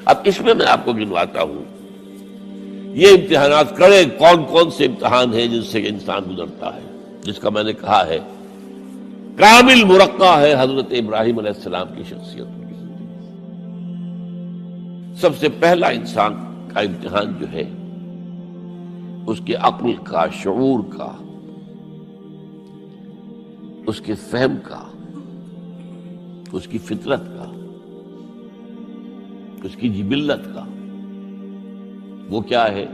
اب اس میں آپ کو گنواتا ہوں یہ امتحانات کڑے کون کون سے امتحان ہیں جن سے انسان گزرتا ہے، جس کا میں نے کہا ہے کامل مرقع ہے حضرت ابراہیم علیہ السلام کی شخصیت کی زندگی۔ سب سے پہلا انسان کا امتحان جو ہے اس کے عقل کا، شعور کا، اس کے فہم کا، اس کی فطرت کا، اس کی جبلت کا، وہ کیا ہے؟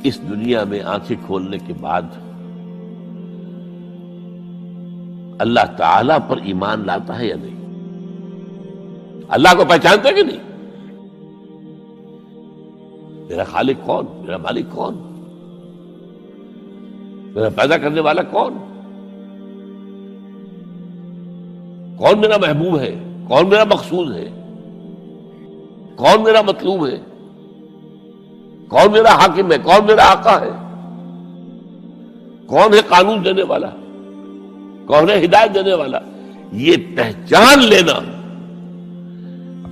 اس دنیا میں آنکھیں کھولنے کے بعد اللہ تعالی پر ایمان لاتا ہے یا نہیں؟ اللہ کو پہچانتا ہے کہ نہیں؟ میرا خالق کون؟ میرا مالک کون؟ میرا پیدا کرنے والا کون؟ کون میرا محبوب ہے؟ کون میرا مقصود ہے؟ کون میرا مطلوب ہے؟ کون میرا حاکم ہے؟ کون میرا آقا ہے؟ کون ہے قانون دینے والا؟ کون ہے ہدایت دینے والا؟ یہ پہچان لینا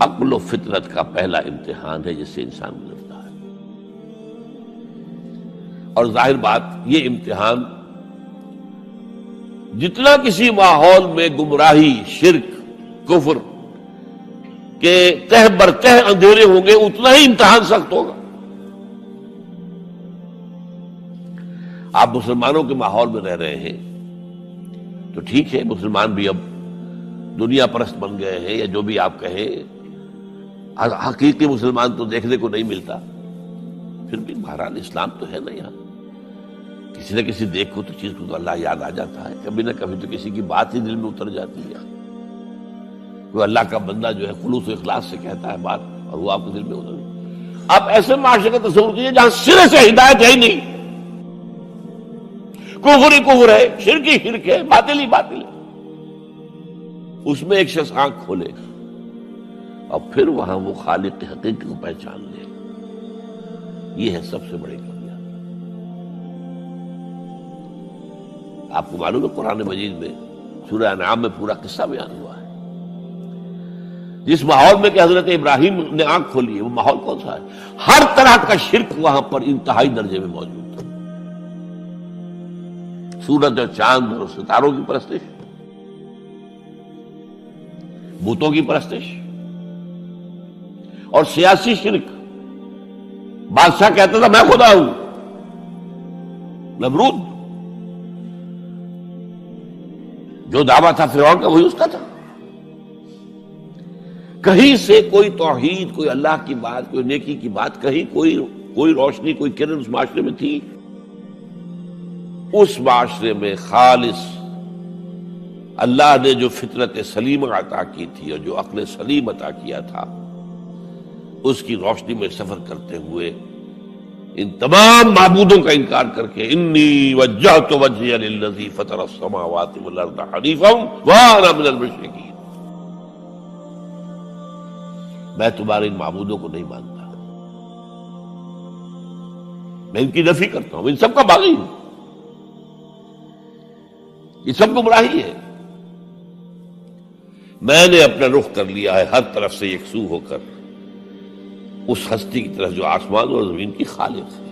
عقل و فطرت کا پہلا امتحان ہے جس سے انسان گزرتا ہے۔ اور ظاہر بات یہ امتحان جتنا کسی ماحول میں گمراہی، شرک، کفر کے تہ بر تہ اندھیرے ہوں گے اتنا ہی امتحان سخت ہوگا۔ آپ مسلمانوں کے ماحول میں رہ رہے ہیں تو ٹھیک ہے، مسلمان بھی اب دنیا پرست بن گئے ہیں یا جو بھی آپ کہیں، حقیقی مسلمان تو دیکھنے کو نہیں ملتا، پھر بھی بہرحال اسلام تو ہے نا یہاں، کسی نہ کسی دیکھو تو چیز کو تو اللہ یاد آ جاتا ہے، کبھی نہ کبھی تو کسی کی بات ہی دل میں اتر جاتی ہے، کوئی اللہ کا بندہ جو ہے خلوص و اخلاص سے کہتا ہے بات اور وہ آپ کے دل میں اتر جاتی۔ آپ ایسے معاشرے کا تصور کیجیے جہاں سرے سے ہدایت ہے ہی نہیں، کفر ہی کفر ہے، شرک ہی شرک ہے، باطل ہی باطل ہے، اس میں ایک شخص آنکھ کھولے اور پھر وہاں وہ خالق حقیقی کو پہچان لے، یہ ہے سب سے بڑی کامیابی۔ آپ کو معلوم ہے قرآن مجید میں سورہ انعام میں پورا قصہ بیان ہوا ہے، جس ماحول میں کہ حضرت ابراہیم نے آنکھ کھولی ہے وہ ماحول کون سا ہے؟ ہر طرح کا شرک وہاں پر انتہائی درجے میں موجود تھا، سورج اور چاند اور ستاروں کی پرستش، بتوں کی پرستش، اور سیاسی شرک۔ بادشاہ کہتا تھا میں خدا ہوں، نمرود جو دعویٰ تھا فرعون کا وہی اس کا تھا۔ کہیں سے کوئی توحید، کوئی اللہ کی بات، کوئی نیکی کی بات، کہیں کوئی روشنی، کوئی کرن اس معاشرے میں تھی؟ اس معاشرے میں خالص اللہ نے جو فطرت سلیم عطا کی تھی اور جو عقل سلیم عطا کیا تھا، اس کی روشنی میں سفر کرتے ہوئے ان تمام معبودوں کا انکار کر کے انی وجہت وجہی للذی فطر السماوات والارض حنیفا وانا من المشرکین، میں تمہارے ان معبودوں کو نہیں مانتا، میں ان کی نفی کرتا ہوں، ان سب کا باغی ہوں، یہ سب گمراہی ہے، میں نے اپنا رخ کر لیا ہے ہر طرف سے یکسو ہو کر اس ہستی کی طرف جو آسمان اور زمین کی خالق ہے،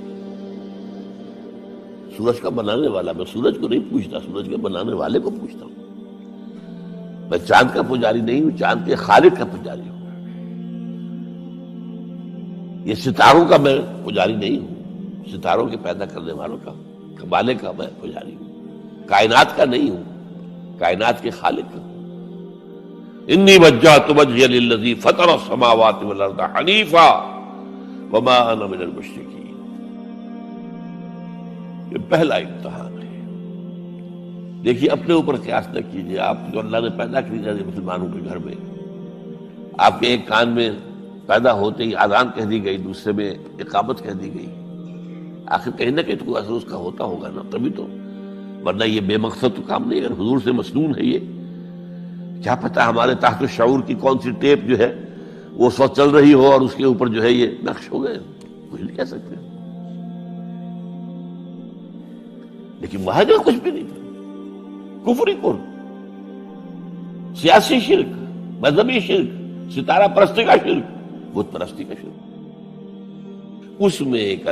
سورج کا بنانے والا۔ میں سورج کو نہیں پوچھتا، سورج کے بنانے والے کو پوچھتا ہوں۔ میں چاند کا پجاری نہیں ہوں، چاند کے خالق کا پجاری ہوں۔ یہ ستاروں کا میں پجاری نہیں ہوں، ستاروں کے پیدا کرنے والوں کا، کمالے کا میں پجاری ہوں، کائنات کا نہیں ہوں، کائنات کے خالق کا۔ انی وجہت وجہی للذی فطر السماوات والارض حنیفا وما انا من المشرکین۔ یہ پہلا امتحان ہے۔ دیکھیے اپنے اوپر قیاس نہ کیجیے، آپ جو اللہ نے پیدا کیا مسلمانوں کے گھر میں، آپ کے ایک کان میں پیدا ہوتے ہی اذان کہہ دی گئی، دوسرے میں اقامت کہہ دی گئی، آخر کہیں نہ کہیں تو کوئی اثر اس کا ہوتا ہوگا نا، تبھی تو، ورنہ یہ بے مقصد تو کام نہیں۔ اگر حضور سے مسنون ہے یہ، کیا پتہ ہمارے تحت الشعور کی کون سی ٹیپ جو ہے وہ اس وقت چل رہی ہو اور اس کے اوپر جو ہے یہ نقش ہو گئے، کچھ نہیں کہہ سکتے۔ لیکن وہاں جو کچھ بھی نہیں تھا، کفر ہی کفر، سیاسی شرک، مذہبی شرک، ستارہ پرستی کا شرک، بت پرستی کا شرک. اس میں ایک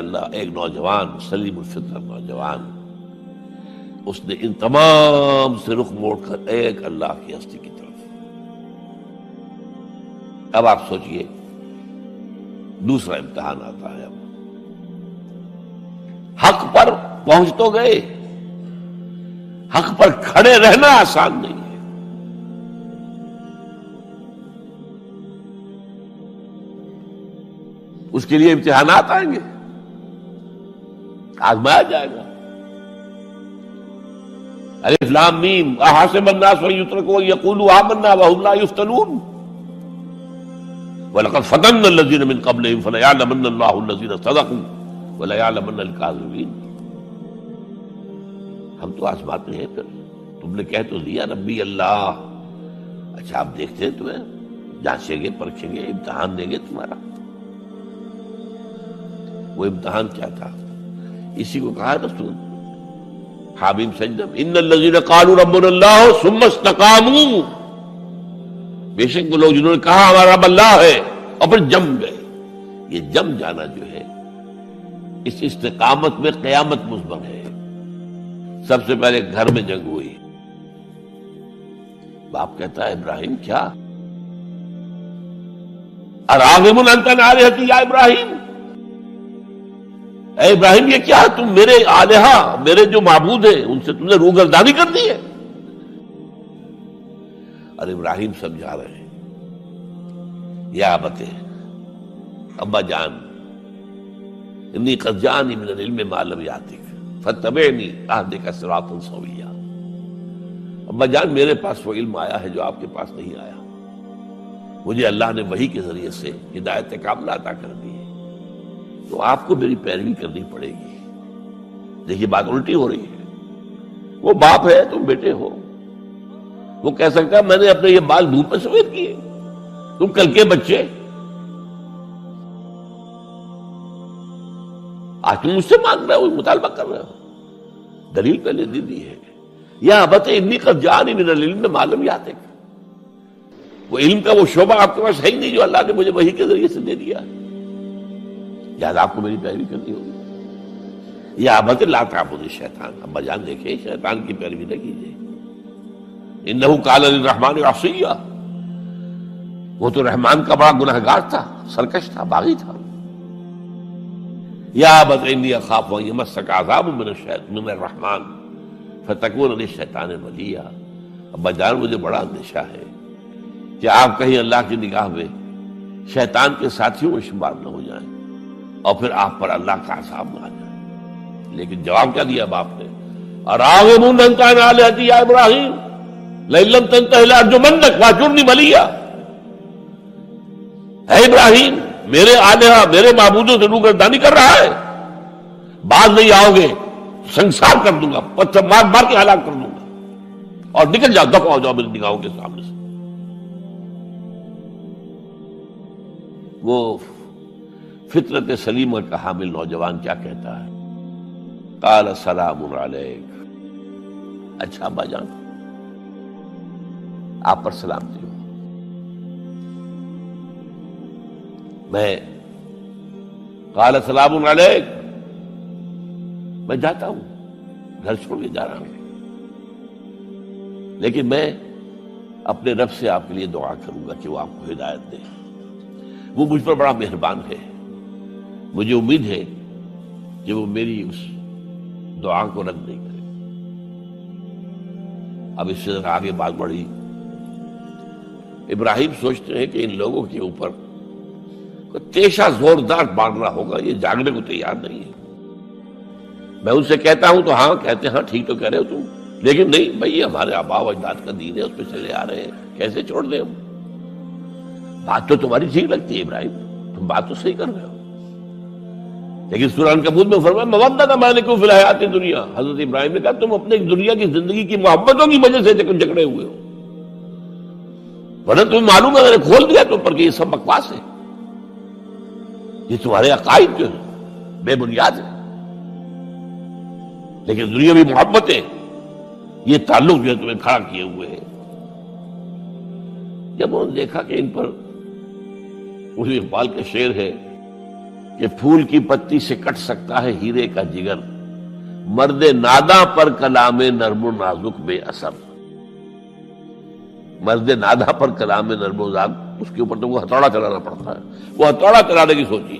نوجوان سلیم الفطر نوجوان، اس نے ان تمام سے رخ موڑ کر ایک اللہ کی ہستی کی طرف. اب آپ سوچئے دوسرا امتحان آتا ہے. اب حق پر پہنچ تو گئے، حق پر کھڑے رہنا آسان نہیں ہے. اس کے لیے امتحانات آئیں گے، آزمایا جائے گا. الف لام میم احسب الناس ان یترکوا ان یقولوا آمنا وهم لا یفتنون وَلَقَدْ فَتَنَّا الَّذِينَ مِنْ قَبْلِهِمْ فَلَيَعْلَمَنَّ اللَّهُ الَّذِينَ صَدَقُوا وَلَيَعْلَمَنَّ الْكَاذِبِينَ. ہم تو آزماتے ہیں. پھر تم نے کہہ تو دیا ربی اللہ، اچھا آپ دیکھتے ہیں تمہیں جانچیں گے، پرکھیں گے، امتحان دیں گے تمہارا. وہ امتحان کیا تھا؟ اسی کو کہا رسول حامیم سجدہ ان الذین قالوا ربنا اللہ ثم استقاموا، بے شک وہ لوگ جنہوں نے کہا ہمارا رب اللہ ہے اور پھر جم گئے. یہ جم جانا جو ہے اس استقامت میں قیامت مضمر ہے. سب سے پہلے گھر میں جنگ ہوئی. باپ کہتا ہے ابراہیم کیا اراغب انت عن آلہتی یا ابراہیم، اے ابراہیم یہ کیا تم میرے آلہہ، میرے جو معبود ہیں ان سے تم نے روگردانی کر دی ہے. اور ابراہیم سمجھا رہے ہیں یا ابت، ابا جان انی قد جانی من العلم ما لم یاتک فاتبعنی اہدک صراطا سویا. ابا جان میرے پاس وہ علم آیا ہے جو آپ کے پاس نہیں آیا. مجھے اللہ نے وحی کے ذریعے سے ہدایت کاملہ عطا کر دی ہے، تو آپ کو میری پیروی کرنی پڑے گی. دیکھیے بات الٹی ہو رہی ہے. وہ باپ ہے، تم بیٹے ہو. وہ کہہ سکتا ہے میں نے اپنے یہ بال دھوپ میں سفید کیے، تم کل کے بچے. آج تم مجھ سے مانگ رہے ہو، مطالبہ کر رہے ہو. دلیل پہلے دے دی ہے. یا ابت انی قد جانی من العلم ما لم یاتک، وہ علم کا وہ شعبہ آپ کے پاس ہے ہی نہیں جو اللہ نے مجھے وحی کے ذریعے سے دے دیا. یاد آپ کو میری پیروی کرنی ہوگی. یا ابت لا تعبد الشیطان، ابا جان دیکھیں شیطان کی پیروی نہ کیجیے. انہ قال للرحمن عصیا، وہ تو رحمان کا بڑا گنہگار تھا، سرکش تھا، باغی تھا. یا ابت انی اخاف ان یمسک عذاب من الرحمن فتکون للشیطان ولیا. ابا جان مجھے بڑا اندیشہ ہے کہ آپ کہیں اللہ کی نگاہ میں شیطان کے ساتھیوں میں شمار نہ ہو جائیں اور پھر آپ پر اللہ کا عذاب نہ آ جائے. لیکن جواب کیا دیا باپ نے؟ اراغب انت عن آلہتی یا ابراہیم لئن لم تنتہ لارجمنک واہجرنی ملیا. اے ابراہیم میرے آلہہ، میرے معبودوں سے روگردانی کر رہا ہے، باز نہیں آؤ گے سنسار کر دوں گا، پتھر مار مار کے ہلاک کر دوں گا، اور نکل جاؤ، دفع ہو جاؤ میری نگاہوں کے سامنے سے. وہ فطرت سلیمہ کا حامل نوجوان کیا کہتا ہے؟ قال سلام علیک. اچھا ابا جان آپ پر سلامتی ہو. میں قال سلام علیک، میں جاتا ہوں، گھر چھوڑ کے جا رہا ہوں، لیکن میں اپنے رب سے آپ کے لیے دعا کروں گا کہ وہ آپ کو ہدایت دے. وہ مجھ پر بڑا مہربان ہے، مجھے امید ہے کہ وہ میری اس دعا کو رد نہیں کرے. اب اس سے آگے بات بڑھی. ابراہیم سوچتے ہیں کہ ان لوگوں کے اوپر تیشہ زوردار مارنا ہوگا، یہ جاگنے کو تیار نہیں ہے. میں ان سے کہتا ہوں تو ہاں کہتے ہیں، ہاں ٹھیک تو کہہ رہے ہو تم، لیکن نہیں بھائی یہ ہمارے آباء و اجداد کا دین ہے، اس پہ چلے آ رہے ہیں، کیسے چھوڑ دیں ہم؟ بات تو تمہاری ٹھیک لگتی ہے ابراہیم، تم بات تو صحیح کر رہے ہو، لیکن سورہ عنکبوت میں فرمایا مودۃ بینکم فی الحیاۃ الدنیا. حضرت ابراہیم نے کہا تم اپنے دنیا کی زندگی کی محبتوں کی وجہ سے جھگڑے ہوئے ہو، ورنہ تمہیں معلوم ہے میں نے کھول دیا تم پر کہ یہ سب بکواس ہے، یہ تمہارے عقائد جو ہیں بے بنیاد ہے. لیکن دنیاوی محبتیں، یہ تعلق جو ہے تمہیں کھڑا کیے ہوئے ہیں. جب انہوں نے دیکھا کہ ان پر اسی اقبال کا شعر ہے کہ پھول کی پتی سے کٹ سکتا ہے ہیرے کا جگر، مرد ناداں پر کلام نرم و نازک بے اثر۔ مرد ناداں پر کلام نرم و نازک، اس کے اوپر تو وہ ہتھوڑا چلانا پڑتا ہے، وہ ہتھوڑا چلانے کی سوچی۔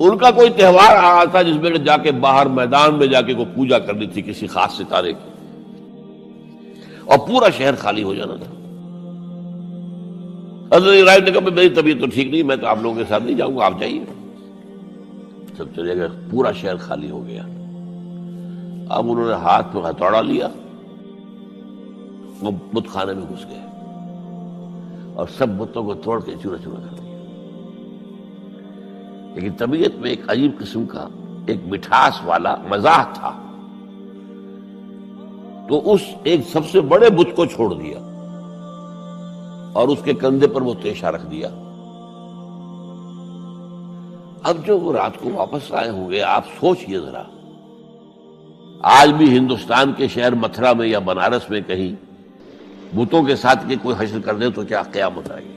ان کا کوئی تہوار آ رہا تھا جس میں جا کے باہر میدان میں جا کے کوئی پوجا کرنی تھی کسی خاص ستارے کی، اور پورا شہر خالی ہو جانا تھا۔ حضرت ابراہیم نے کہا میری طبیعت تو ٹھیک نہیں، میں تو آپ لوگوں کے ساتھ نہیں جاؤں گا، آپ جائیے۔ سب چلے گئے، پورا شہر خالی ہو گیا۔ اب انہوں نے ہاتھ میں ہتھوڑا لیا، وہ بت خانے میں گھس گئے اور سب بتوں کو توڑ کے چورا چورا کر دیا۔ لیکن طبیعت میں ایک عجیب قسم کا ایک مٹھاس والا مزاح تھا، تو اس ایک سب سے بڑے بت کو چھوڑ دیا اور اس کے کندھے پر وہ تیشہ رکھ دیا۔ اب جو وہ رات کو واپس آئے ہوں گے، آپ سوچئے ذرا، آج بھی ہندوستان کے شہر متھرا میں یا بنارس میں کہیں بتوں کے ساتھ کے کوئی حشر کر دے تو کیا قیامت آئے گی؟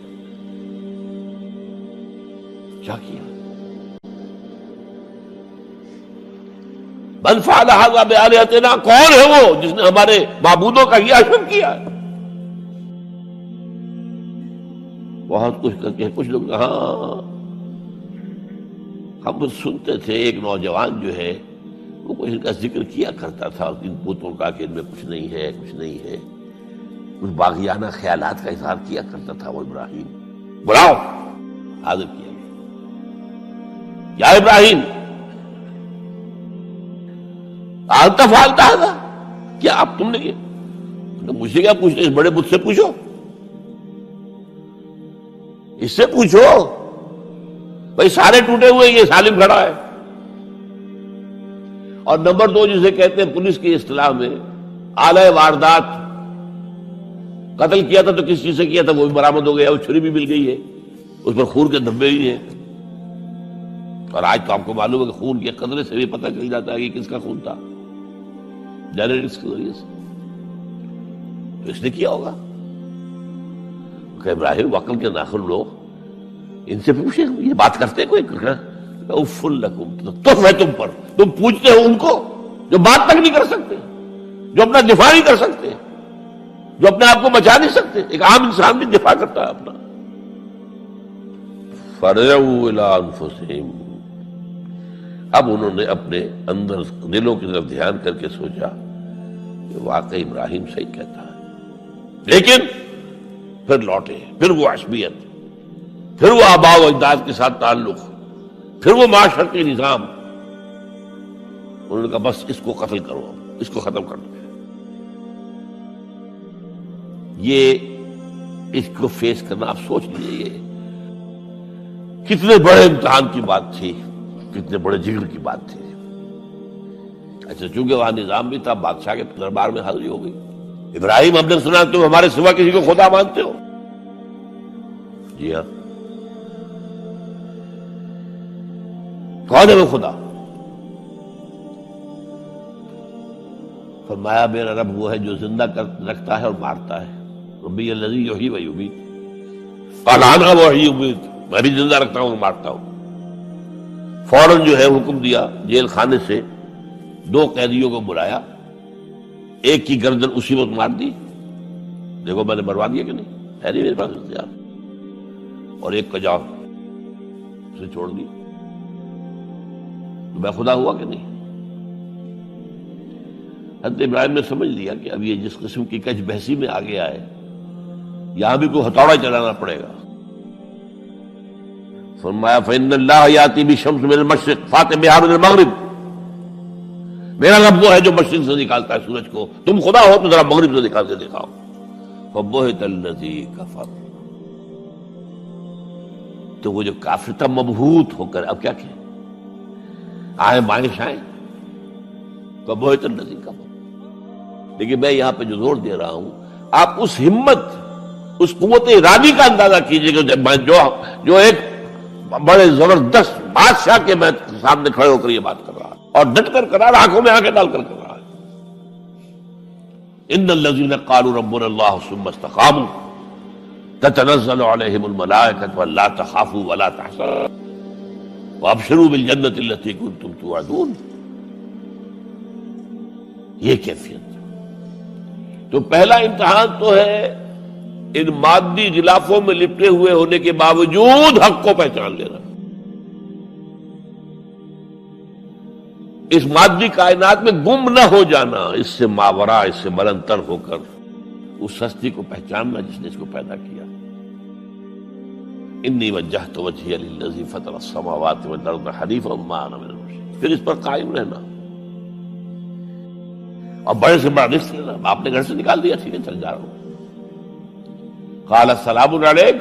کیا کیا؟ من فعل ھذا بآلہتنا، کون ہے وہ جس نے ہمارے معبودوں کا یہ حشر کیا ہے؟ بہت کچھ کر کے کچھ لوگ، ہاں ہم سنتے تھے ایک نوجوان جو ہے وہ کچھ ان کا ذکر کیا کرتا تھا ان بتوں کا کہ ان میں کچھ نہیں ہے، کچھ نہیں ہے، کچھ باغیانہ خیالات کا اظہار کیا کرتا تھا وہ ابراہیم۔ بلاؤ، حاضر کیا، یا ابراہیم انت فعلت ھذا، کیا اب تم نے کیا؟ مجھے کیا پوچھتے، اس بڑے بت سے پوچھو، اس سے پوچھو، بھائی سارے ٹوٹے ہوئے، یہ سالم کھڑا ہے۔ اور نمبر 2 جسے کہتے ہیں پولیس کی اصطلاح میں آلہ واردات، قتل کیا تھا تو کس چیز سے کیا تھا وہ بھی برآمد ہو گیا، وہ چھری بھی مل گئی ہے، اس پر خون کے دھبے بھی ہیں، اور آج تو آپ کو معلوم ہے کہ خون کے قطرے سے بھی پتہ چل جاتا ہے کہ کس کا خون تھا، جینیٹکس کے ذریعے سے۔ تو اس نے کیا ہوگا کہ ابراہیم وقل کے ناخن لوگ ان سے پوچھیں، یہ بات کرتے کوئی؟ اف لکم، تم ہے تم پر، تم پوچھتے ہو ان کو جو بات تک نہیں کر سکتے، جو اپنا دفاع نہیں کر سکتے، جو اپنے آپ کو بچا نہیں سکتے۔ ایک عام انسان بھی دفاع کرتا ہے اپنا۔ فرجعوا الی انفسہم، اب انہوں نے اپنے اندر دلوں کی طرف دھیان کر کے سوچا کہ واقعی ابراہیم صحیح کہتا ہے، لیکن پھر لوٹے، پھر وہ عصبیت، پھر وہ آباء و اجداد کے ساتھ تعلق، پھر وہ معاشرتی نظام۔ انہوں نے کہا بس اس کو قتل کرو، اس کو ختم کر دو۔ یہ اس کو فیس کرنا، آپ سوچ لیجیے یہ کتنے بڑے امتحان کی بات تھی، کتنے بڑے جگر کی بات تھی۔ اچھا چونکہ وہاں نظام بھی تھا، بادشاہ کے دربار میں حاضری ہو گئی۔ ابراہیم ہم نے سنا تم ہمارے سوا کسی کو خدا مانتے ہو؟ جی ہاں، کون ہے وہ خدا؟ فرمایا میرا رب وہ ہے جو زندہ رکھتا ہے اور مارتا ہے، ربی الذی یحیی و یمیت، قال انا احیی و امیت، میں بھی زندہ رکھتا ہوں اور مارتا ہوں۔ فوراً جو ہے حکم دیا، جیل خانے سے 2 قیدیوں کو بلایا، ایک کی گردن اسی وقت مار دی، دیکھو میں نے مروا دیا کہ نہیں، ہے نہیں میرے پاس اختیار، اور ایک کا جاؤ اسے چھوڑ دی، تو میں خدا ہوا کہ نہیں؟ حضرت ابراہیم نے سمجھ لیا کہ اب یہ جس قسم کی کچ بحثی میں آ گیا ہے، یہاں بھی کوئی ہتھوڑا چلانا پڑے گا۔ فرمایا فإن اللہ یاتی بالشمس من المشرق فأت بہا من المغرب، میرا رب وہ ہے جو مشرق سے نکالتا ہے سورج کو، تم خدا ہو تو ذرا مغرب سے نکال کے دکھاؤ۔ فبہت الذی کفر، تو وہ جو کافر تھا مبہوت ہو کر اب کیا کہ آئیں بائیں شائیں، فبہت الذی کفر۔ لیکن میں یہاں پہ جو زور دے رہا ہوں، آپ اس ہمت، اس قوت ارادی کا اندازہ کیجئے کہ جو ایک بڑے زبردست بادشاہ کے میں سامنے کھڑے ہو کر یہ بات کر رہا ہے، اور ڈٹ کر رہا ہے، آنکھوں میں آنکھیں ڈال کر رہا ہے۔ ان الذین قالوا ربنا اللہ ثم استقاموا تتنزل علیہم الملائکۃ الا تخافوا ولا تحزنوا وابشروا بالجنۃ التي كنتم توعدون. یہ کیفیت. تو پہلا امتحان تو ہے ان مادی غلافوں میں لپٹے ہوئے ہونے کے باوجود حق کو پہچان لینا. اس مادی کائنات میں گم نہ ہو جانا، اس سے ماورا، اس سے بلند تر ہو کر اس ہستی کو پہچاننا جس نے اس کو پیدا کیا. انی وجہت وجہی للذی فطر السماوات والارض حنیفا وما انا من المشرکین. پھر اس پر قائم رہنا اور بڑے سے بڑا رزق لینا. آپ نے گھر سے نکال دیا، ٹھیک ہے چل جا رہا ہوں. قال السلام علیک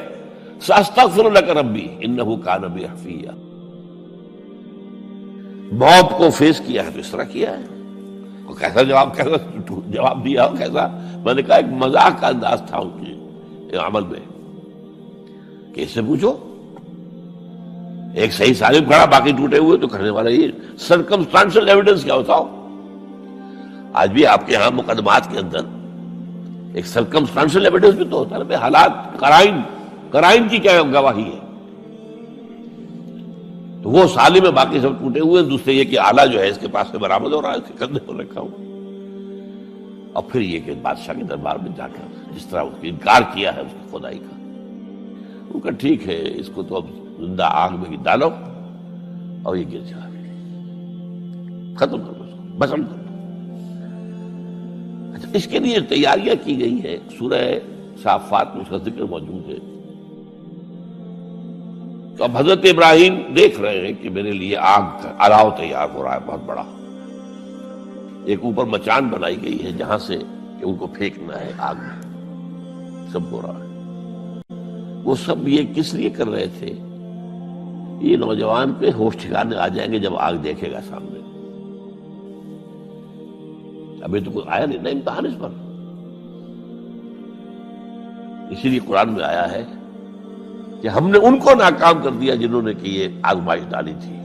ساستغفر لک ربی انہ کان بی حفیہ. موت کو فیس کیا ہے تو اس طرح کیا ہے. اور کیسا جواب دیا ہو، کیسا. میں نے کہا ایک مذاق کا انداز تھا ان کے عمل میں کہ اس سے پوچھو ایک صحیح سالم کھڑا باقی ٹوٹے ہوئے تو کرنے والا یہ سرکمسٹانشل ایویڈنس کیا ہوتا ہو. آج بھی آپ کے ہاں مقدمات کے اندر ایک سرکمسٹانشل ایویڈنس بھی تو ہوتا ہے نا. حالات قرائن کی کیا گواہی ہے. تو وہ سالم میں باقی سب ٹوٹے ہوئے. دوسرے یہ کہ آلہ جو ہے اس کے پاس سے برآمد ہو رہا ہے، اس کے کندھے پر رکھا ہوا. اور پھر یہ کہ بادشاہ کے دربار میں جا کر جس طرح اس نے انکار کیا ہے اس کی خدائی کا، ان کا ٹھیک ہے اس کو تو اب زندہ آگ میں ڈالو اور یہ گر جائے، ختم کر دو اس کو، بسم کر دو. اچھا، اس کے لیے تیاریاں کی گئی ہے. سورہ صافات میں اس کا ذکر موجود ہے. تو اب حضرت ابراہیم دیکھ رہے ہیں کہ میرے لیے آگ کا الاؤ تیار ہو رہا ہے بہت بڑا. ایک اوپر مچان بنائی گئی ہے جہاں سے کہ ان کو پھینکنا ہے آگ میں. سب ہو رہا ہے. وہ سب یہ کس لیے کر رہے تھے؟ یہ نوجوان پہ ہوش ٹھکانے آ جائیں گے جب آگ دیکھے گا سامنے. ابھی تو کوئی آیا نہیں نا امتحان اس پر. اسی لیے قرآن میں آیا ہے کہ ہم نے ان کو ناکام کر دیا جنہوں نے کہ یہ آزمائش ڈالی تھی.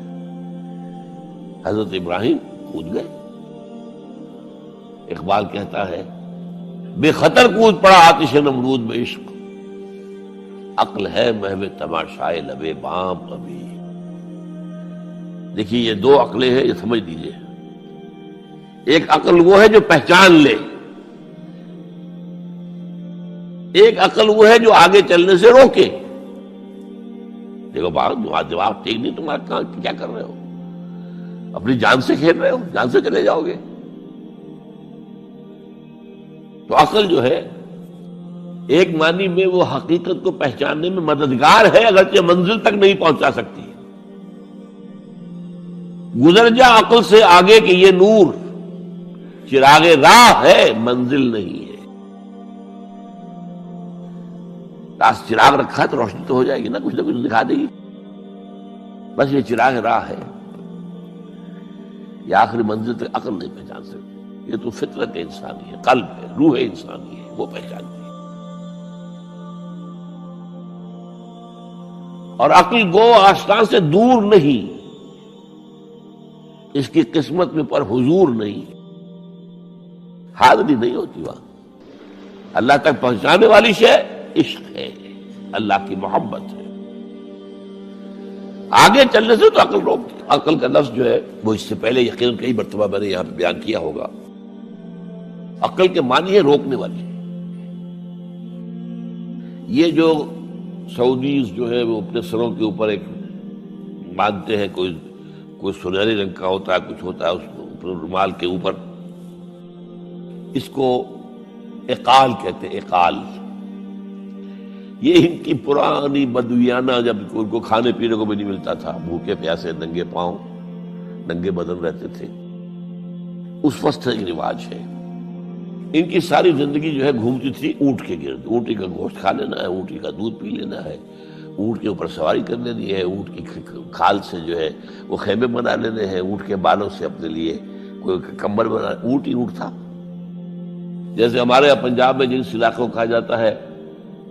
حضرت ابراہیم کود گئے. اقبال کہتا ہے بے خطر کود پڑا آتش نمرود میں عشق، عقل ہے محو تماشائے لبے بام ابھی. دیکھیے یہ دو عقلیں ہیں، یہ سمجھ لیجیے. ایک عقل وہ ہے جو پہچان لے، ایک عقل وہ ہے جو آگے چلنے سے روکے. دیکھو جواب ٹھیک نہیں، تمہارا کیا کر رہے ہو؟ اپنی جان سے کھیل رہے ہو، جان سے چلے جاؤ گے. تو عقل جو ہے ایک معنی میں وہ حقیقت کو پہچاننے میں مددگار ہے، اگرچہ منزل تک نہیں پہنچا سکتی. گزر جا عقل سے آگے کہ یہ نور چراغ راہ ہے، منزل نہیں ہے. پاس چراغ رکھا ہے تو روشنی تو ہو جائے گی نا، کچھ نہ کچھ دکھا دے گی. بس یہ چراغ راہ ہے، یہ آخری منزل تک عقل نہیں پہچان سکتی. یہ تو فطرت انسانی ہے، قلب ہے، روح انسانی ہے، وہ پہچانتی ہے. اور عقل گو آستان سے دور نہیں، اس کی قسمت میں پر حضور نہیں، حاضری نہیں ہوتی وہاں. اللہ تک پہنچانے والی شے عشق ہے، اللہ کی محبت ہے. آگے چلنے سے تو عقل روکتی. عقل کا لفظ جو ہے وہ اس سے پہلے یقیناً کئی مرتبہ میں نے یہاں پہ بیان کیا ہوگا. عقل کے معنی ہے روکنے والی. یہ جو سعودیز جو ہے وہ اپنے سروں کے اوپر ایک باندھتے ہیں، کوئی سنہرے رنگ کا ہوتا ہے، کچھ ہوتا ہے اس کو رومال کے اوپر، اس کو اقال کہتے ہیں. اقال یہ ان کی پرانی بدویانہ، جب ان کو کھانے پینے کو بھی نہیں ملتا تھا، بھوکے پیاسے ننگے پاؤں ننگے بدن رہتے تھے، اس وقت ایک رواج ہے. ان کی ساری زندگی جو ہے گھومتی تھی اونٹ کے گرد. اونٹی کا گوشت کھا لینا ہے، اونٹی کا دودھ پی لینا ہے، اونٹ کے اوپر سواری کر لینی ہے، اونٹ کی کھال سے جو ہے وہ خیمے بنا لینے ہیں، اونٹ کے بالوں سے اپنے لیے کوئی کمبل بنا. اونٹ ہی اونٹ تھا. جیسے ہمارے یہاں پنجاب میں جس علاقوں کو کہا جاتا ہے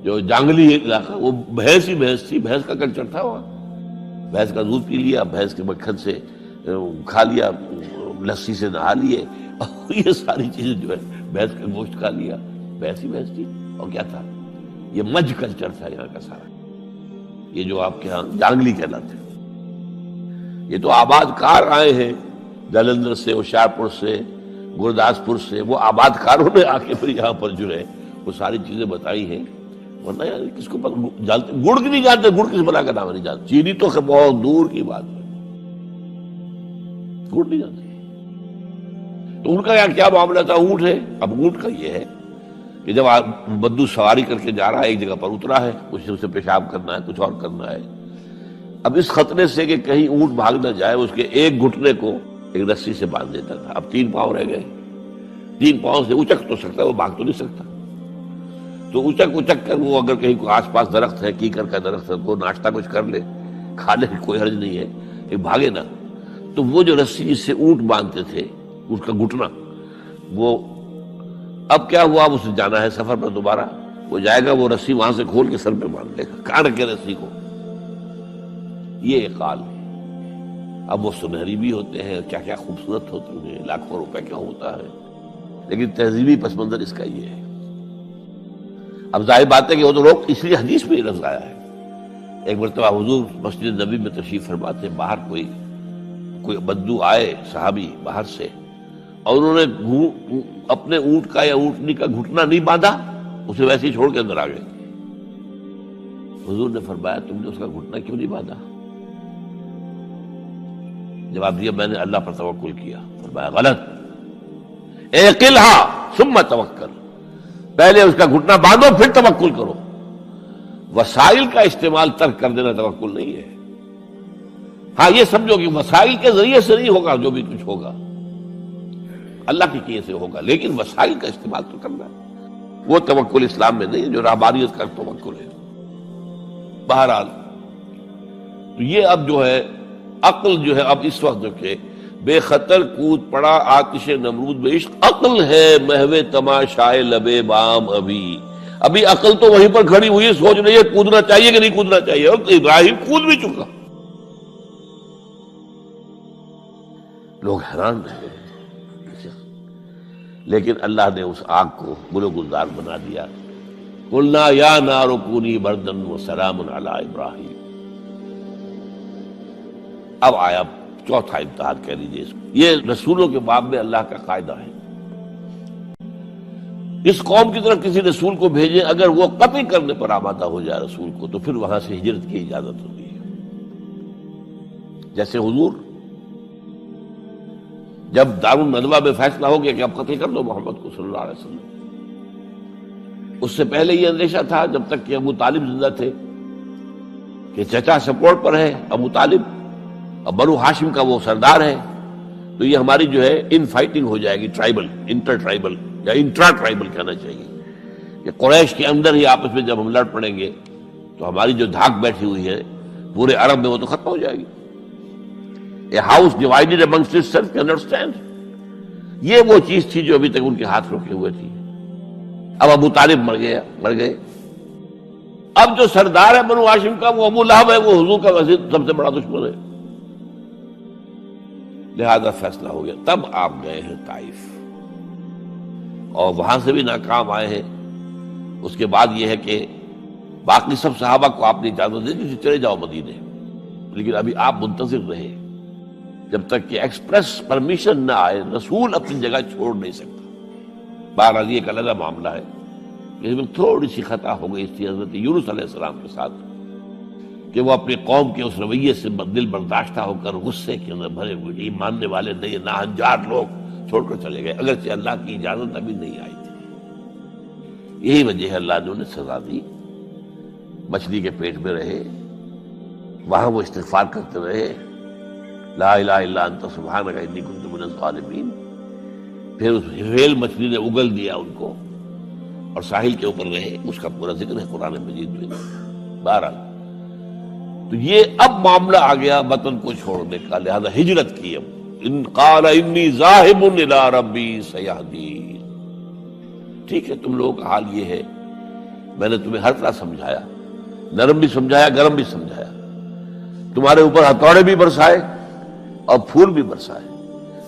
جو جانگلی علاقہ، وہ بھینس ہی بھینس تھی، بھینس کا کلچر تھا وہاں. بھینس کا دودھ پی لیا، بھینس کے مکھن سے کھا لیا، لسی سے نہا لیے، اور یہ ساری چیزیں جو ہے بھینس کا گوشت کھا لیا. بھینس ہی بھینس تھی. اور کیا تھا؟ یہ مج کلچر تھا یہاں کا سارا، یہ جو آپ کے ہاں جانگلی کہلاتے ہیں، یہ تو آباد کار آئے ہیں جلندھر سے، ہوشیارپور سے، گرداسپور سے، وہ آباد کاروں نے آ کے پھر یہاں پر جو ہے وہ ساری چیزیں بتائی ہیں، ورنہ یار کس کو جانتے، گڑ کی نہیں جانتے، گڑ کس بلا کا نام نہیں جانتے، چینی تو بہت دور کی بات ہے، گڑ نہیں جانتے۔ تو ان کا کیا معاملہ تھا؟ اونٹ ہے۔ اب اونٹ کا یہ ہے کہ جب بدو سواری کر کے جا رہا ہے، ایک جگہ پر اترا ہے، اسے پیشاب کرنا ہے، کچھ اور کرنا ہے، اب اس خطرے سے کہ کہیں اونٹ بھاگ نہ جائے، اس کے ایک گھٹنے کو ایک رسی سے باندھ دیتا تھا۔ اب 3 پاؤں رہ گئے، 3 پاؤں سے اچک تو سکتا ہے، وہ بھاگ تو نہیں سکتا، تو اچک کر وہ اگر کہیں آس پاس درخت ہے، کیکر کا درخت ہے، وہ ناشتہ کچھ کر لے، کھا لے، کوئی حرج نہیں ہے، ایک بھاگے نا۔ تو وہ جو رسی جس سے اونٹ باندھتے تھے، اس کا گھٹنا، وہ اب کیا ہوا؟ اب اسے جانا ہے سفر پر دوبارہ، وہ جائے گا، وہ رسی وہاں سے کھول کے سر پہ باندھ لے گا، کاٹ کے رسی کو۔ یہ اقال ہے۔ اب وہ سنہری بھی ہوتے ہیں، کیا کیا خوبصورت ہوتے ہیں، لاکھوں روپے کا ہوتا ہے، لیکن تہذیبی پس منظر اس کا یہ ہے۔ اب ظاہر بات ہے کہ وہ تو لوگ، اس لیے حدیث میں یہ لفظ آیا ہے۔ ایک مرتبہ حضور مسجد نبی میں تشریف فرماتے، باہر کوئی بدو آئے صحابی باہر سے، اور انہوں نے اپنے اونٹ کا یا اونٹنی کا گھٹنا نہیں باندھا، اسے ویسے ہی چھوڑ کے اندر آ گئے۔ حضور نے فرمایا تم نے اس کا گھٹنا کیوں نہیں باندھا؟ جواب دیا میں نے اللہ پر توکل کیا۔ فرمایا غلط، اعقلھا ثم توکل، پہلے اس کا گھٹنا باندھو پھر توکل کرو۔ وسائل کا استعمال ترک کر دینا توکل نہیں ہے۔ ہاں یہ سمجھو کہ وسائل کے ذریعے سے نہیں ہوگا، جو بھی کچھ ہوگا اللہ کی کیے سے ہوگا، لیکن وسائل کا استعمال تو کرنا ہے، وہ توکل اسلام میں نہیں، جو رہبانیت کا توکل ہے۔ بہرحال تو یہ اب جو ہے عقل جو ہے، اب اس وقت جو کہ بے خطر کود پڑا آتش نمرود میں عشق، عقل ہے محو تماشائے لبے بام، ابھی عقل تو وہیں پر کھڑی ہوئی سوچ رہی ہے کودنا چاہیے کہ نہیں کودنا چاہیے، اور ابراہیم کود بھی چکا۔ لوگ حیران رہ گئے، لیکن اللہ نے اس آگ کو گل و گلزار بنا دیا۔ قلنا یا نار کونی بردن وسلام علی ابراہیم۔ اب آیا چوتھا امتحان کہہ لیجیے اس کو۔ یہ رسولوں کے باب میں اللہ کا قاعدہ ہے، اس قوم کی طرف کسی رسول کو بھیجیں، اگر وہ قتل کرنے پر آمادہ ہو جائے رسول کو، تو پھر وہاں سے ہجرت کی اجازت ہوتی ہے۔ جیسے حضور جب دارالندوہ میں فیصلہ ہو گیا کہ اب قتل کر دو محمد کو صلی اللہ علیہ وسلم، اس سے پہلے یہ اندیشہ تھا جب تک کہ ابو طالب زندہ تھے کہ چچا سپورٹ پر ہے ابو طالب، اب بنو ہاشم کا وہ سردار ہے، تو یہ ہماری جو ہے ان فائٹنگ ہو جائے گی، ٹرائبل، انٹر ٹرائبل یا انٹرا ٹرائبل کہنا چاہیے، کہ قریش کے اندر ہی آپس میں جب ہم لڑ پڑیں گے تو ہماری جو دھاک بیٹھی ہوئی ہے پورے عرب میں وہ تو ختم ہو جائے گی۔ A house divided amongst itself cannot stand۔ یہ وہ چیز تھی جو ابھی تک ان کے ہاتھ روکے ہوئے تھی۔ اب ابو طالب مر گئے، اب جو سردار ہے بنو ہاشم کا وہ ابو لہب ہے، وہ حضور کا وزیر سب سے بڑا دشمن ہے، لہذا فیصلہ ہو گیا۔ تب آپ گئے ہیں طائف، اور وہاں سے بھی ناکام آئے ہیں۔ اس کے بعد یہ ہے کہ باقی سب صحابہ کو آپ نے اجازت دی کہ چلے جاؤ مدینے، لیکن ابھی آپ منتظر رہے جب تک کہ ایکسپریس پرمیشن نہ آئے، رسول اپنی جگہ چھوڑ نہیں سکتا۔ بہرحال یہ ایک الگ معاملہ ہے کہ اس میں تھوڑی سی خطا ہو گئی تھی حضرت یونس علیہ السلام کے ساتھ، کہ وہ اپنی قوم کے اس رویے سے دل برداشتہ ہو کر غصے کے اندر بھرے ہوئے، یہ ماننے والے نہیں، ناہنجار لوگ چھوڑ کر چلے گئے، اگرچہ اللہ کی اجازت ابھی نہیں آئی تھی۔ یہی وجہ ہے اللہ نے انہیں سزا دی، مچھلی کے پیٹ میں رہے، وہاں وہ استغفار کرتے رہے، لا الہ الا انت سبحانک انی کنت من الظالمین۔ پھر اس ویل مچھلی نے اگل دیا ان کو، اور ساحل کے اوپر رہے، اس کا پورا ذکر ہے قرآن مجید میں۔ بہرحال تو یہ اب معاملہ آ گیا وطن کو چھوڑنے کا، لہذا ہجرت کی۔ اب ان قال انی ذاہب الی ربی سیہدین۔ ٹھیک ہے، تم لوگوں کا حال یہ ہے، میں نے تمہیں ہر طرح سمجھایا، نرم بھی سمجھایا، گرم بھی سمجھایا، تمہارے اوپر ہتھوڑے بھی برسائے اور پھول بھی برسائے،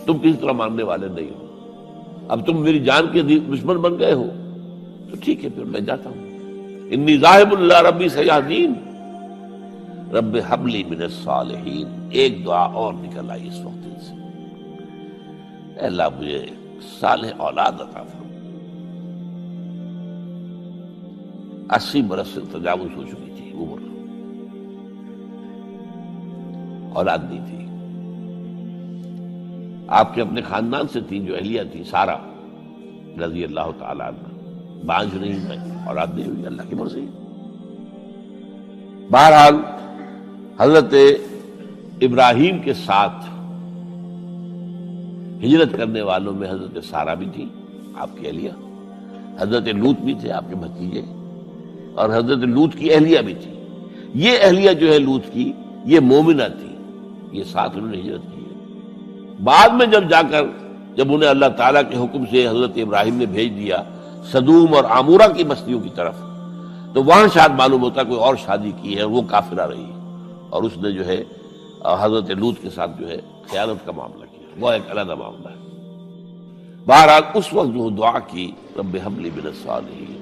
تم کسی طرح ماننے والے نہیں ہو۔ اب تم میری جان کے دشمن بن گئے ہو، تو ٹھیک ہے، پھر میں جاتا ہوں۔ انی ذاہب اللہ ربی سیہدین، رب حب لی من الصالحین۔ ایک دعا اور نکل آئی اس وقت سے، اے اللہ مجھے صالح اولاد عطا فرما۔ 80 برس سے تجاوز ہو چکی تھی عمر، اولاد نہیں تھی۔ آپ کے اپنے خاندان سے تھی جو اہلیہ تھی سارہ رضی اللہ تعالی عنہ، بانجھ نہیں ہے، اولاد نہیں ہوئی، اللہ کی مرضی۔ بہرحال حضرت ابراہیم کے ساتھ ہجرت کرنے والوں میں حضرت سارہ بھی تھی آپ کی اہلیہ، حضرت لوط بھی تھے آپ کے بھتیجے، اور حضرت لوط کی اہلیہ بھی تھی۔ یہ اہلیہ جو ہے لوط کی، یہ مومنہ تھی، یہ ساتھ انہوں نے ہجرت کی ہے۔ بعد میں جب انہیں اللہ تعالیٰ کے حکم سے حضرت ابراہیم نے بھیج دیا سدوم اور عامورہ کی بستیوں کی طرف، تو وہاں شاید معلوم ہوتا کوئی اور شادی کی ہے، وہ کافرہ رہی، اور اس نے جو ہے حضرت لوط کے ساتھ جو ہے خیانت کا معاملہ کیا، وہ ایک علیحدہ معاملہ ہے۔ بہرحال اس وقت جو دعا کی رب حب لی من الصالحین،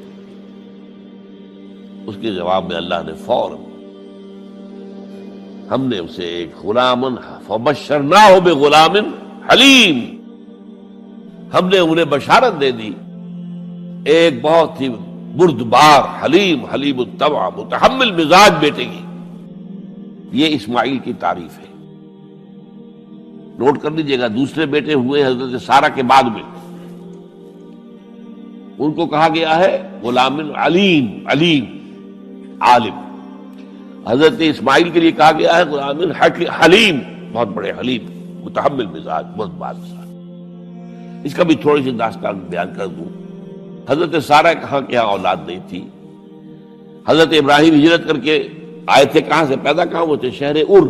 اس کے جواب میں اللہ نے فوراً ہم نے اسے ایک غلام فبشرناہ بغلام حلیم، ہم نے انہیں بشارت دے دی ایک بہت ہی بردبار، حلیم الطبع، متحمل مزاج بیٹے کی۔ یہ اسماعیل کی تعریف ہے، نوٹ کر لیجیے گا۔ دوسرے بیٹے ہوئے حضرت سارہ کے بعد میں، ان کو کہا گیا ہے غلام علیم، عالم۔ حضرت اسماعیل کے لیے کہا گیا ہے غلام حلیم، بہت بڑے حلیم، متحمل مزاج، بہت بادشاہ۔ اس کا بھی تھوڑی سی داستان بیان کر دوں۔ حضرت سارہ کہاں کہ یہاں اولاد نہیں تھی، حضرت ابراہیم ہجرت کر کے آئے تھے، کہاں سے پیدا کہاں ہوتے؟ شہر ار،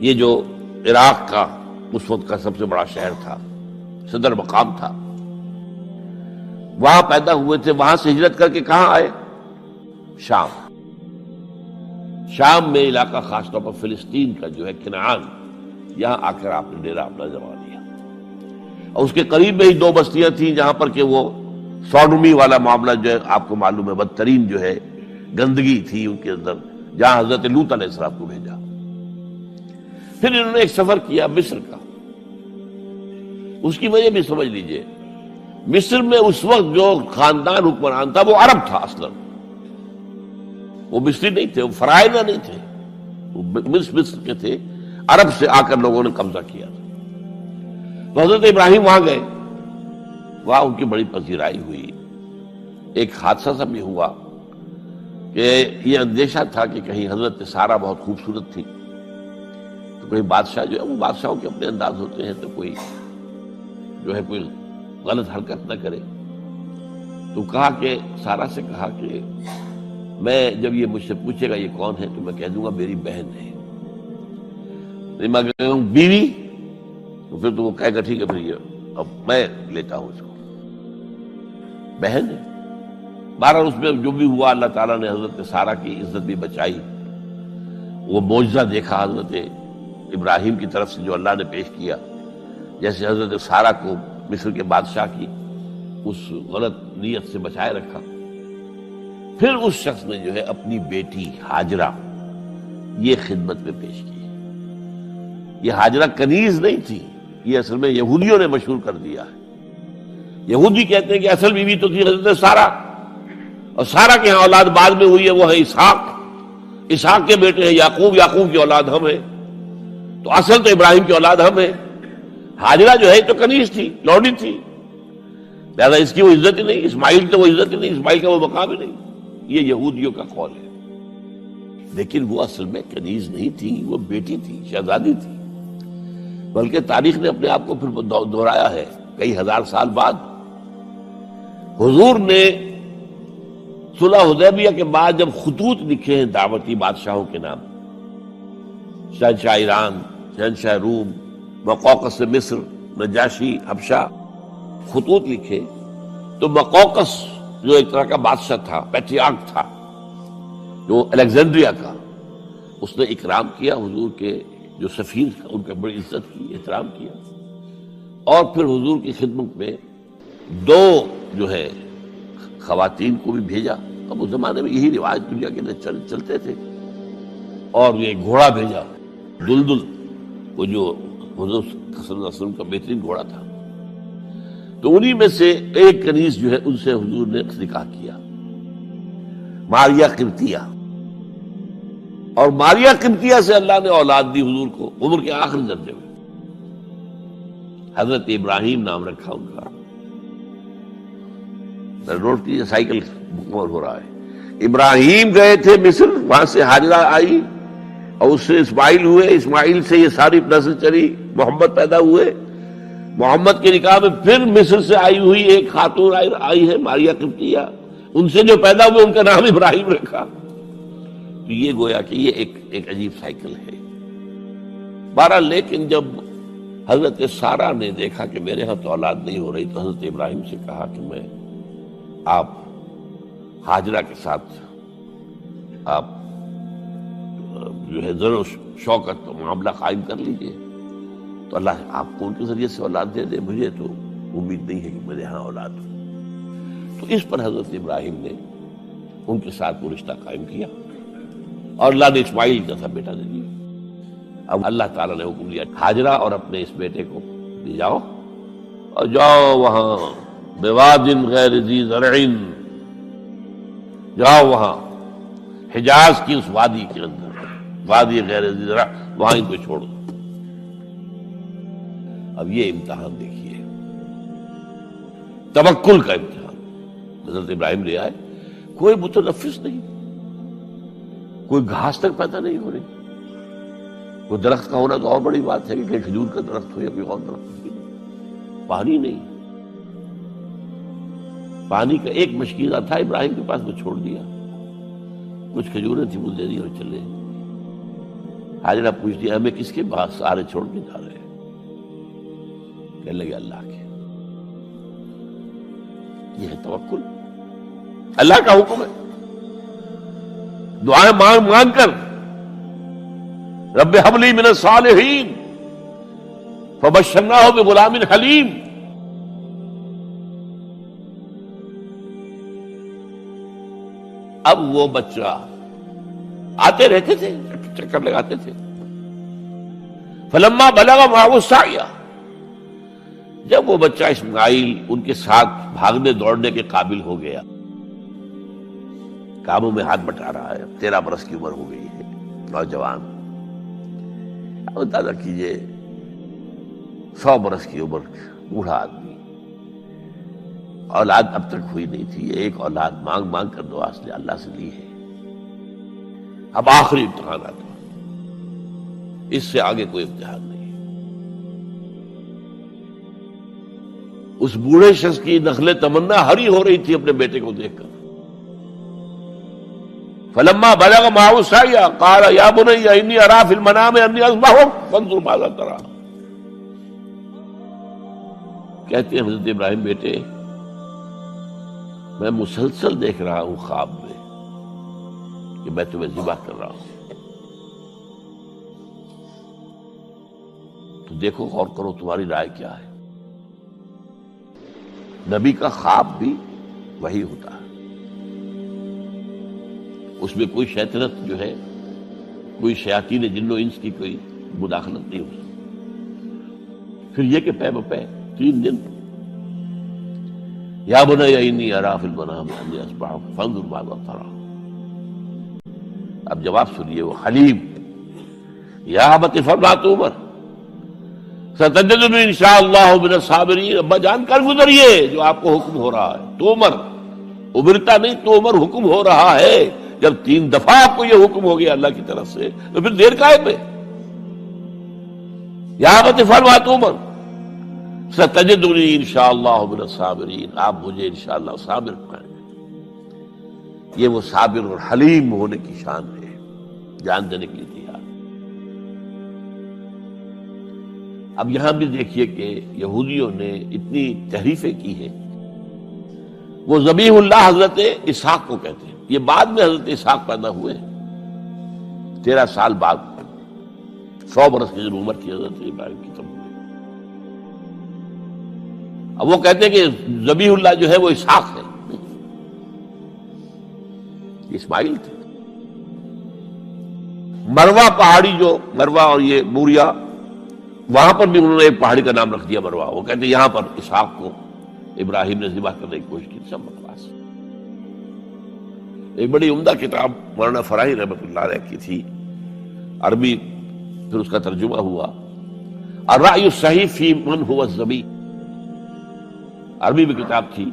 یہ جو عراق کا اس وقت کا سب سے بڑا شہر تھا، صدر مقام تھا، وہاں پیدا ہوئے تھے۔ وہاں سے ہجرت کر کے کہاں آئے؟ شام میں علاقہ، خاص طور پر فلسطین کا جو ہے کنعان، یہاں آ کر آپ نے ڈیرا اپنا جما لیا۔ اور اس کے قریب میں ہی 2 بستیاں تھیں جہاں پر کہ وہ سوڈومی والا معاملہ جو ہے آپ کو معلوم ہے، بدترین جو ہے گندگی تھی ان کے اندر، جہاں حضرت لوط علیہ السلام کو بھیجا۔ پھر انہوں نے ایک سفر کیا مصر کا، اس کی وجہ بھی سمجھ لیجئے۔ مصر میں اس وقت جو خاندان حکمران تھا وہ عرب تھا اصلا، وہ مصری نہیں تھے، وہ فرائضہ نہیں تھے، وہ مصر کے تھے، عرب سے آ کر لوگوں نے قبضہ کیا تھا۔ تو حضرت ابراہیم وہاں گئے، وہاں ان کی بڑی پذیرائی ہوئی۔ ایک حادثہ سا بھی ہوا کہ یہ اندیشہ تھا کہ کہیں حضرت سارہ بہت خوبصورت تھی، تو کوئی بادشاہ جو ہے، وہ بادشاہوں کے اپنے انداز ہوتے ہیں، تو کوئی جو ہے کوئی غلط حرکت نہ کرے۔ تو کہا کہ سارہ سے کہا کہ میں جب یہ مجھ سے پوچھے گا یہ کون ہے تو میں کہہ دوں گا میری بہن ہے، نہیں میں کہوں گا بیوی تو پھر تو وہ کہے گا ٹھیک ہے پھر یہ اب میں لیتا ہوں اس کو، بہن ہے۔ بہرحال اس میں جو بھی ہوا، اللہ تعالیٰ نے حضرت سارہ کی عزت بھی بچائی۔ وہ معجزہ دیکھا حضرت ابراہیم کی طرف سے جو اللہ نے پیش کیا، جیسے حضرت سارہ کو مصر کے بادشاہ کی اس غلط نیت سے بچائے رکھا۔ پھر اس شخص نے جو ہے اپنی بیٹی ہاجرہ یہ خدمت میں پیش کی۔ یہ ہاجرہ کنیز نہیں تھی، یہ اصل میں یہودیوں نے مشہور کر دیا ہے۔ یہودی کہتے ہیں کہ اصل بیوی تو تھی حضرت سارہ، اور سارہ کے ہاں اولاد بعد میں ہوئی ہے، وہ ہے اسحاق کے بیٹے ہیں یعقوب کی اولاد ہم ہیں، تو اصل تو ابراہیم کی اولاد ہم ہیں۔ ہاجرہ جو ہے تو کنیز تھی، لوڈی تھی، لہذا اس کی وہ عزت ہی نہیں، اسماعیل تو وہ عزت ہی نہیں، اسماعیل کا وہ مقام ہی نہیں۔ یہ یہودیوں کا قول ہے، لیکن وہ اصل میں کنیز نہیں تھی، وہ بیٹی تھی، شہزادی تھی۔ بلکہ تاریخ نے اپنے آپ کو پھر دہرایا ہے کئی ہزار سال بعد۔ حضور نے صلح حدیبیہ کے بعد جب خطوط لکھے ہیں دعوتی بادشاہوں کے نام، شہنشاہ ایران، شہنشاہ روم، مقوقس مصر، نجاشی حبشہ، خطوط لکھے، تو مقوقس جو ایک طرح کا بادشاہ تھا، پیٹریارک تھا، جو الیگزینڈریا کا، اس نے اکرام کیا حضور کے جو سفیر تھا، ان کا بڑی عزت کی، احترام کیا، اور پھر حضور کی خدمت میں 2 جو ہے خواتین کو بھی بھیجا، اب اس زمانے میں یہی رواج دنیا کے اندر چلتے تھے. اور یہ گھوڑا بھیجا دلدل، وہ جو حضور صلی اللہ علیہ وسلم کا بہترین گھوڑا تھا. تو انہی میں سے ایک کنیز جو ہے ان سے حضور نے نکاح کیا، ماریہ قبطیہ. اور ماریہ قبطیہ سے اللہ نے اولاد دی حضور کو عمر کے آخری درجے میں. حضرت ابراہیم نام رکھا ان کا. روڈ کی سائیکل مکمل ہو رہا ہے. ابراہیم گئے تھے مصر، وہاں سے ہاجرہ آئی اور اس سے اسماعیل ہوئے، اسماعیل سے یہ ساری نسل چلی، محمد پیدا ہوئے. محمد کے نکاح میں پھر مصر سے آئی ہوئی ایک خاتون آئی ہے ماریہ قبطیہ، ان سے جو پیدا ہوئے ان کا نام ابراہیم رکھا. تو یہ گویا کہ یہ ایک عجیب سائیکل ہے. بہرحال لیکن جب حضرت سارہ نے دیکھا کہ میرے ہاں تو اولاد نہیں ہو رہی، تو حضرت ابراہیم سے کہا کہ میں آپ ہاجرہ کے ساتھ آپ جو ہے زر و شوکت معاملہ قائم کر لیجئے، تو اللہ آپ کو ان کے ذریعے سے اولاد دے دے. مجھے تو امید نہیں ہے کہ میرے ہاں اولاد ہو. تو اس پر حضرت ابراہیم نے ان کے ساتھ وہ رشتہ قائم کیا اور اللہ نے اسماعیل جیسا بیٹا دے دیا. اب اللہ تعالیٰ نے حکم دیا ہاجرہ اور اپنے اس بیٹے کو لے جاؤ اور جاؤ وہاں بواد غیر ذی زرع، جاؤ وہاں حجاز کی اس وادی کے اندر، وادی غیر ذی زرع، وہاں ان کو چھوڑ دو. اب یہ امتحان دیکھیے، توکل کا امتحان. حضرت ابراہیم لے آئے، کوئی متنفس نہیں، کوئی گھاس تک پیدا نہیں ہو رہی. کوئی درخت کا ہونا تو اور بڑی بات ہے کہ کوئی کھجور کا درخت ہو یا کوئی اور درخت ہو. پانی نہیں، پانی کا ایک مشکیزہ تھا ابراہیم کے پاس، وہ چھوڑ دیا. کچھ کھجوریں تھی وہ دے دی اور چلے. حاجرہ پوچھتی ہمیں کس کے پاس سارے چھوڑ کے جا رہے ہیں؟ کہنے لگے اللہ کے. یہ ہے توکل، اللہ کا حکم ہے. دعائیں مانگ مانگ کر رب ہب لی من الصالحین فبشرناہ بغلام حلیم. اب وہ بچہ آتے رہتے تھے، چکر لگاتے تھے. فلما بلغ معه السعی، جب وہ بچہ اسماعیل ان کے ساتھ بھاگنے دوڑنے کے قابل ہو گیا، کاموں میں ہاتھ بٹا رہا ہے، 13 برس کی عمر ہو گئی ہے، نوجوان. اب اندازہ کیجئے 100 برس کی عمر، بوڑھا آدمی، اولاد اب تک ہوئی نہیں تھی. ایک اولاد مانگ مانگ کر دعا سے اللہ سے لی ہے. اب آخری امتحان آتا، اس سے آگے کوئی امتحان نہیں. اس بوڑھے شخص کی نخل تمنا ہری ہو رہی تھی اپنے بیٹے کو دیکھ کر. فلما بلغ معه السعی قال یا بنی انی اری فی المنام انی اذبحک فانظر ماذا تری. کہتے ہیں حضرت ابراہیم بیٹے میں مسلسل دیکھ رہا ہوں خواب میں کہ میں تمہیں ذبح کر رہا ہوں. تو دیکھو غور کرو تمہاری رائے کیا ہے. نبی کا خواب بھی وہی ہوتا ہے، اس میں کوئی شیطنت جو ہے، کوئی شیاطین جن و انس کی کوئی مداخلت نہیں ہو سکتی. پھر یہ کہ پے بپے 3 دن یا بنی انی اری فی المنام انی اذبحک فانظر ماذا تری. اب جواب سنیے وہ حلیم. یا ابت افعل ما تؤمر ستجدنی انشاءاللہ من الصابرین. ابا جان کر گزریے جو آپ کو حکم ہو رہا ہے. تومر ابرتا نہیں، تومر حکم ہو رہا ہے. جب 3 دفعہ آپ کو یہ حکم ہو گیا اللہ کی طرف سے تو پھر دیر کاہے پہ. یا ابت افعل ما تؤمر ستجدنی انشاءاللہ من الصابرین. آپ مجھے انشاءاللہ صابر پائیں گے. یہ وہ صابر اور حلیم ہونے کی شان ہے، جان دینے کے لیے تیار. اب یہاں بھی دیکھیے کہ یہودیوں نے اتنی تحریفیں کی ہیں. وہ ذبیح اللہ حضرت اسحاق کو کہتے ہیں. یہ بعد میں حضرت اسحاق پیدا ہوئے، 13 سال بعد، 100 برس کی عمر تھی حضرت ابراہیم کی. تب اب وہ کہتے ہیں کہ ذبیح اللہ جو ہے وہ اسحاق ہے. اسماعیل تھے۔ مروا پہاڑی، جو مروا اور یہ موریا، وہاں پر بھی انہوں نے ایک پہاڑی کا نام رکھ دیا مروا۔ وہ کہتے ہیں یہاں پر اسحاق کو ابراہیم نے ذبح کرنے کی کوشش کی، سب بکواس۔ ایک بڑی عمدہ کتاب مولانا فراہی رحمۃ اللہ علیہ کی تھی، عربی، پھر اس کا ترجمہ ہوا، الرأی الصحیح فی من هو الذبیح۔ عربی میں کتاب تھی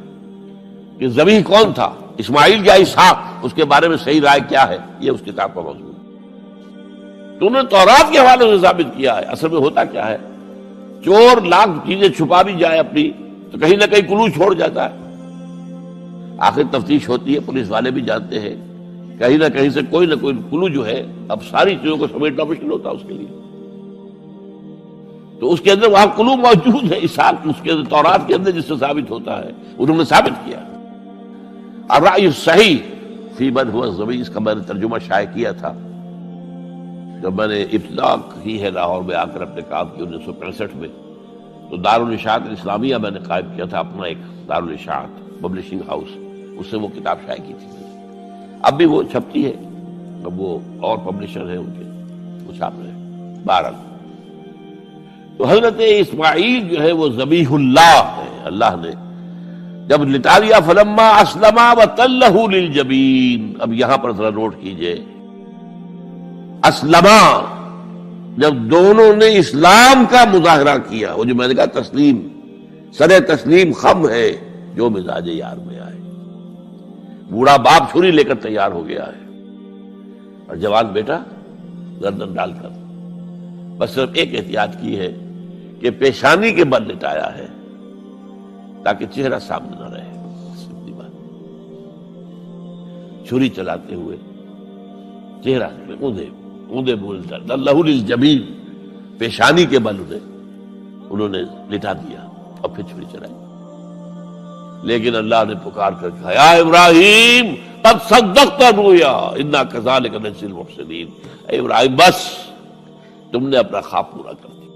کہ ذبیح کون تھا، اسماعیل یا اسحاق، اس کے بارے میں صحیح رائے کیا ہے، یہ اس کتاب کا موضوع ہے۔ تو انہوں نے تورات کے حوالے سے ثابت کیا ہے۔ اصل میں ہوتا کیا ہے، چور لاکھ چیزیں چھپا بھی جائے اپنی تو کہیں نہ کہیں کلو چھوڑ جاتا ہے۔ آخر تفتیش ہوتی ہے، پولیس والے بھی جانتے ہیں کہیں نہ کہیں سے کوئی نہ کوئی کلو جو ہے، اب ساری چیزوں کو سمیٹنا مشکل ہوتا ہے اس کے لیے، تو اس کے اندر وہاں کلو موجود ہے، اسحاق اس کے اندر تورات کے اندر جس سے ثابت ہوتا ہے، انہوں نے ثابت کیا۔ الرأی الصحیح فی من هو الذبیح، اس کا میں نے ترجمہ شائع کیا تھا جب میں نے ابتدا کی ہے لاہور میں آ کر اپنے کام کی 1965 میں، تو دارالاشاعت الاسلامیہ میں نے قائم کیا تھا اپنا ایک دارالاشاعت پبلشنگ ہاؤس، اس سے وہ کتاب شائع کی تھی۔ اب بھی وہ چھپتی ہے، اب وہ اور پبلشر ہیں ان کے، وہ چھاپ رہے ہیں۔ بہرحال تو حضرت اسماعیل جو ہے وہ ذبیح اللہ ہے، اللہ نے جب لٹا لیا، فلما اسلما وتلہ للجبین۔ اب یہاں پر ذرا نوٹ کیجئے، اسلما، جب دونوں نے اسلام کا مظاہرہ کیا، وہ جو میں نے کہا تسلیم، سر تسلیم خم ہے جو مزاج یار میں آئے۔ بوڑھا باپ چھری لے کر تیار ہو گیا ہے اور جوان بیٹا گردن ڈال کر بس صرف ایک احتیاط کی ہے کہ پیشانی کے بل لٹایا ہے تاکہ چہرہ سامنے نہ رہے۔ چھری چلاتے ہوئے چہرہ اوندا بولتا اللہ للجبین، پیشانی کے بل انہوں نے لٹا دیا اور پھر چھری چلائی۔ لیکن اللہ نے پکار کر کہا، یا ابراہیم قد صدقت الرؤیا انا کذالک نجزی المحسنین۔ اے ابراہیم بس تم نے اپنا خواب پورا کر دیا۔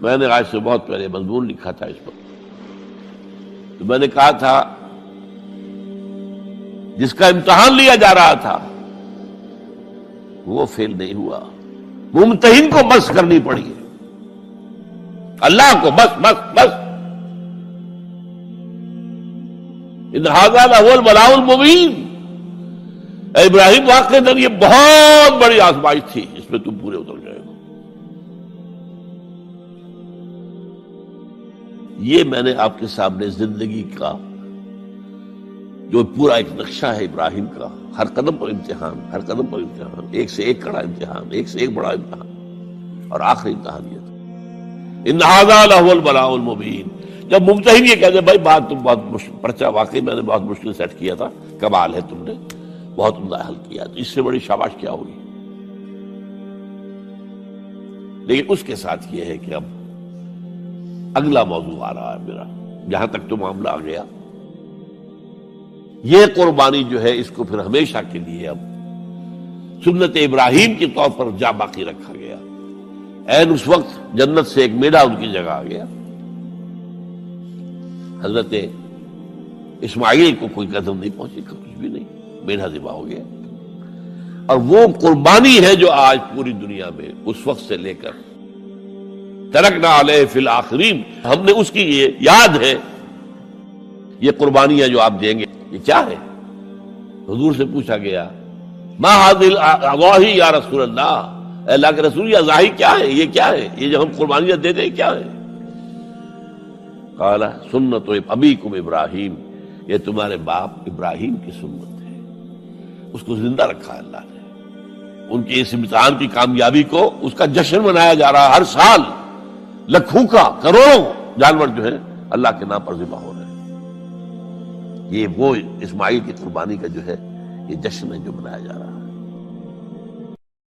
میں نے آج سے بہت پہلے مضمون لکھا تھا اس پر، تو میں نے کہا تھا جس کا امتحان لیا جا رہا تھا وہ فیل نہیں ہوا، ممتحن کو بس کرنی پڑی ہے، اللہ کو بس بس بس۔ ان ھذا لہو البلاء المبین۔ اے ابراہیم واقعتاً یہ بہت بڑی آزمائش تھی، اس میں تم پورے اتر گئے ہو۔ یہ میں نے آپ کے سامنے زندگی کا جو پورا ایک نقشہ ہے ابراہیم کا، ہر قدم پر امتحان، ہر قدم پر امتحان، ایک سے ایک کڑا امتحان، ایک سے ایک بڑا امتحان، اور آخری امتحان یہ تھا ان ھذا لہو البلاء المبین۔ جب ممتحن یہ کہتے بھائی بات تم بہت مشکل، پرچہ واقعی میں نے بہت مشکل سیٹ کیا تھا، کمال ہے تم نے بہت عمدہ حل کیا، تو اس سے بڑی شاباش کیا ہوگی۔ لیکن اس کے ساتھ یہ ہے کہ اب اگلا موضوع آ رہا ہے میرا، جہاں تک تو معاملہ آ گیا، یہ قربانی جو ہے اس کو پھر ہمیشہ کے لیے اب سنت ابراہیم کے طور پر جا باقی رکھا گیا۔ عین اس وقت جنت سے ایک میڑا ان کی جگہ آ گیا، حضرت اسماعیل کو کوئی قدر نہیں پہنچی، کچھ بھی نہیں، میڑا ذبح ہو گیا۔ اور وہ قربانی ہے جو آج پوری دنیا میں اس وقت سے لے کر ترکنا علیہ فی الآخرین، ہم نے اس کی یہ یاد ہے، یہ قربانیاں جو آپ دیں گے یہ کیا ہے؟ حضور سے پوچھا گیا ما ھذل اضاحی یا رسول اللہ، اے اللہ کے رسول یہ اضاحی کیا ہے، یہ کیا ہے، یہ جو ہم قربانیاں دیتے ہیں کیا ہے؟ قال سنت ابیکم ابراہیم، یہ تمہارے باپ ابراہیم کی سنت ہے۔ اس کو زندہ رکھا ہے اللہ نے، ان کے اس امتحان کی کامیابی کو، اس کا جشن منایا جا رہا ہے ہر سال، لاکھوں کا کروڑوں جانور جو ہے اللہ کے نام پر ذبح ہو رہے ہیں۔ یہ وہ اسماعیل کی قربانی کا جو ہے یہ جشن ہے جو منایا جا رہا ہے۔